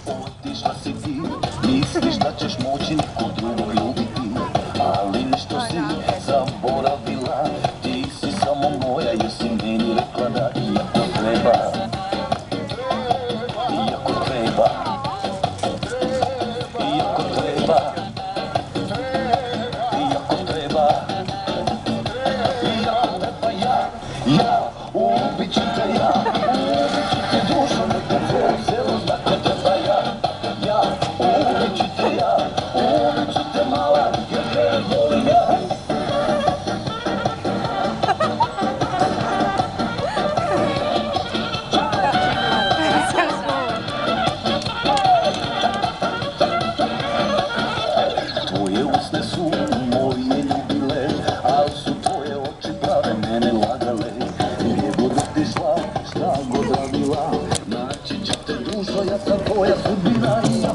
Otišla si ti, misliš da ćeš moći nekog drugog ljubiti, ali nešto si zaboravila, ti si samo moja jer si meni rekla da iako treba, iako treba, iako treba, iako treba, iako treba ja, ubit ću te ja, ubit ću te dušo, neka tvoj selo zna ko treba ja, ubit ću te ja, ubit ću te mala, jer te volim ja. Tvoje usne su moje ljubile, al su tvoje oči prave mene lagale. Gdje god otišla, šta god radila, naći ću te dušo, ja sam tvoja sudbina i ja